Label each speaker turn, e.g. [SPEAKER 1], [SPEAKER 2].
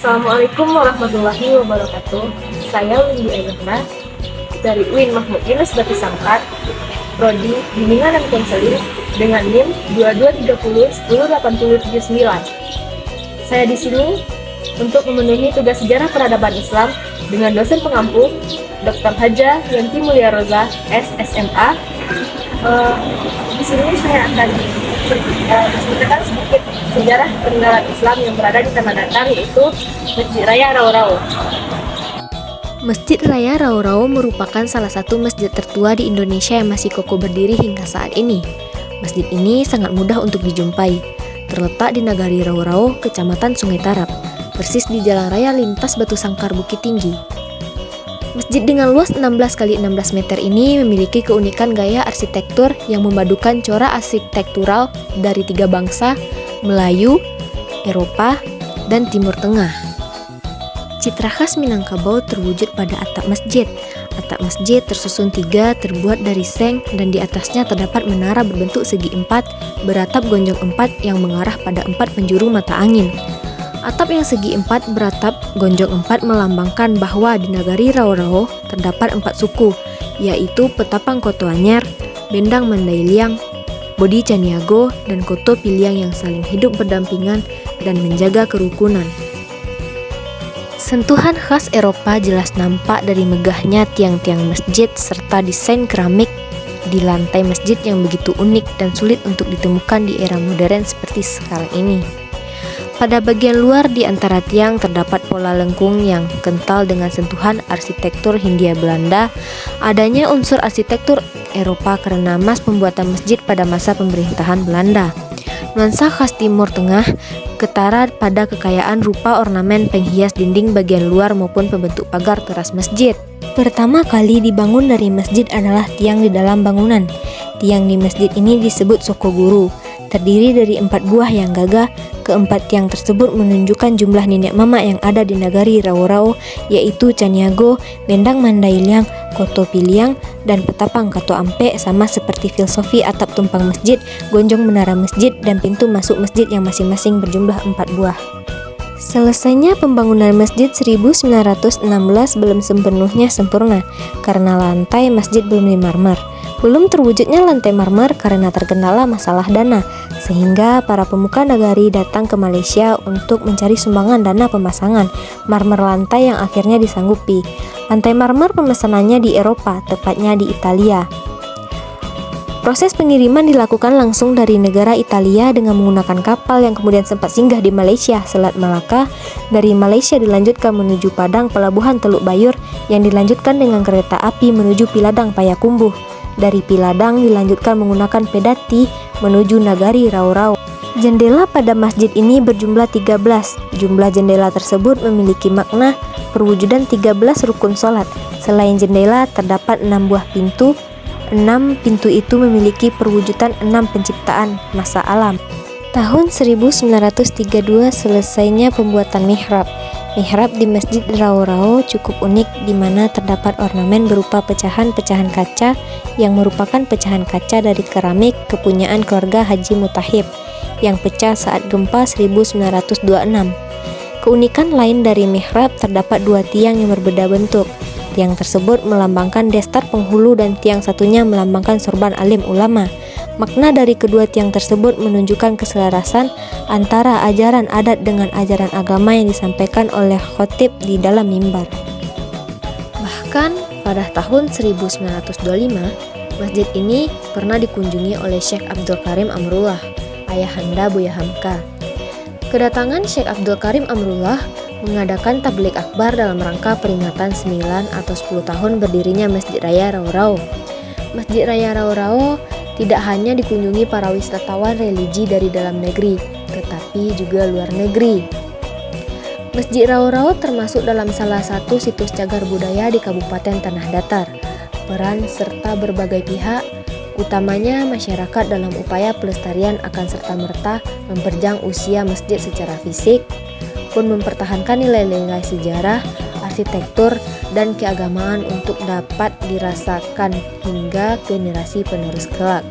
[SPEAKER 1] Assalamualaikum warahmatullahi wabarakatuh. Saya Windy Ayyana dari UIN Mahmud Yunus Batu Sangkar, Prodi Bimbingan dan Konseling dengan NIM 2230108079. Saya di sini untuk memenuhi tugas sejarah peradaban Islam dengan dosen pengampu Dr. Haja Yanti Mulia Roza, SSMA. Di sini saya akan menceritakan sedikit sejarah peninggalan Islam yang berada di Tanah Datar, yaitu Masjid Raya Rau-Rau.
[SPEAKER 2] Masjid Raya Rau-Rau merupakan salah satu masjid tertua di Indonesia yang masih kokoh berdiri hingga saat ini. Masjid ini sangat mudah untuk dijumpai. Terletak di Nagari Rau-Rau, Kecamatan Sungai Tarap, persis di Jalan Raya Lintas Batu Sangkar Bukit Tinggi. Masjid dengan luas 16 x 16 meter ini memiliki keunikan gaya arsitektur yang memadukan corak arsitektural dari tiga bangsa, Melayu, Eropa, dan Timur Tengah. Citra khas Minangkabau terwujud pada atap masjid. Atap masjid tersusun tiga, terbuat dari seng, dan di atasnya terdapat menara berbentuk segi empat, beratap gonjong empat yang mengarah pada empat penjuru mata angin. Atap yang segi empat beratap gonjong empat melambangkan bahwa di Nagari Rau-Rau terdapat empat suku, yaitu Petapang Koto Anyar, Bendang Mandailiang, Bodi Caniago, dan Koto Piliang yang saling hidup berdampingan dan menjaga kerukunan. Sentuhan khas Eropa jelas nampak dari megahnya tiang-tiang masjid serta desain keramik di lantai masjid yang begitu unik dan sulit untuk ditemukan di era modern seperti sekarang ini. Pada bagian luar di antara tiang terdapat pola lengkung yang kental dengan sentuhan arsitektur Hindia Belanda. Adanya unsur arsitektur Eropa karena mas pembuatan masjid pada masa pemerintahan Belanda. Nuansa khas Timur Tengah ketara pada kekayaan rupa ornamen penghias dinding bagian luar maupun pembentuk pagar teras masjid. Pertama kali dibangun dari masjid adalah tiang di dalam bangunan. Tiang di masjid ini disebut Sokoguru. Terdiri dari 4 buah yang gagah. Keempat tiang tersebut menunjukkan jumlah nenek mama yang ada di Nagari Rau-Rau, yaitu Caniago, Bendang Mandailiang, Koto Piliang, dan Petapang Kato Ampe, sama seperti filosofi atap tumpang masjid, gonjong menara masjid, dan pintu masuk masjid yang masing-masing berjumlah 4 buah. Selesainya pembangunan masjid 1916 belum sepenuhnya sempurna karena lantai masjid belum dimarmer. Belum terwujudnya lantai marmer karena terkendala masalah dana, sehingga para pemuka nagari datang ke Malaysia untuk mencari sumbangan dana pemasangan marmer lantai yang akhirnya disanggupi. Lantai marmer pemesanannya di Eropa, tepatnya di Italia. Proses pengiriman dilakukan langsung dari negara Italia dengan menggunakan kapal yang kemudian sempat singgah di Malaysia, Selat Malaka. Dari Malaysia dilanjutkan menuju Padang Pelabuhan Teluk Bayur, yang dilanjutkan dengan kereta api menuju Piladang Payakumbuh. Dari Piladang dilanjutkan menggunakan pedati menuju Nagari Rau-Rau. Jendela pada masjid ini berjumlah 13. Jumlah jendela tersebut memiliki makna perwujudan 13 rukun sholat. Selain jendela terdapat 6 buah pintu. 6 pintu itu memiliki perwujudan 6 penciptaan masa alam. Tahun 1932 selesainya pembuatan mihrab. Mihrab di Masjid Rau-Rau cukup unik di mana terdapat ornamen berupa pecahan-pecahan kaca yang merupakan pecahan kaca dari keramik kepunyaan keluarga Haji Mutahib yang pecah saat gempa 1926. Keunikan lain dari mihrab terdapat 2 tiang yang berbeda bentuk. Tiang tersebut melambangkan destar penghulu dan tiang satunya melambangkan sorban alim ulama. Makna dari kedua tiang tersebut menunjukkan keselarasan antara ajaran adat dengan ajaran agama yang disampaikan oleh khotib di dalam mimbar. Bahkan pada tahun 1925, masjid ini pernah dikunjungi oleh Syekh Abdul Karim Amrullah, ayahanda Buya Hamka. Kedatangan Syekh Abdul Karim Amrullah mengadakan tabligh akbar dalam rangka peringatan 9 atau 10 tahun berdirinya Masjid Raya Rau-Rau. Masjid Raya Rau-Rau tidak hanya dikunjungi para wisatawan religi dari dalam negeri, tetapi juga luar negeri. Masjid Rau-Rau termasuk dalam salah satu situs cagar budaya di Kabupaten Tanah Datar. Peran serta berbagai pihak, utamanya masyarakat dalam upaya pelestarian akan serta-merta memperpanjang usia masjid secara fisik, pun mempertahankan nilai-nilai sejarah, arsitektur, dan keagamaan untuk dapat dirasakan hingga generasi penerus kelak.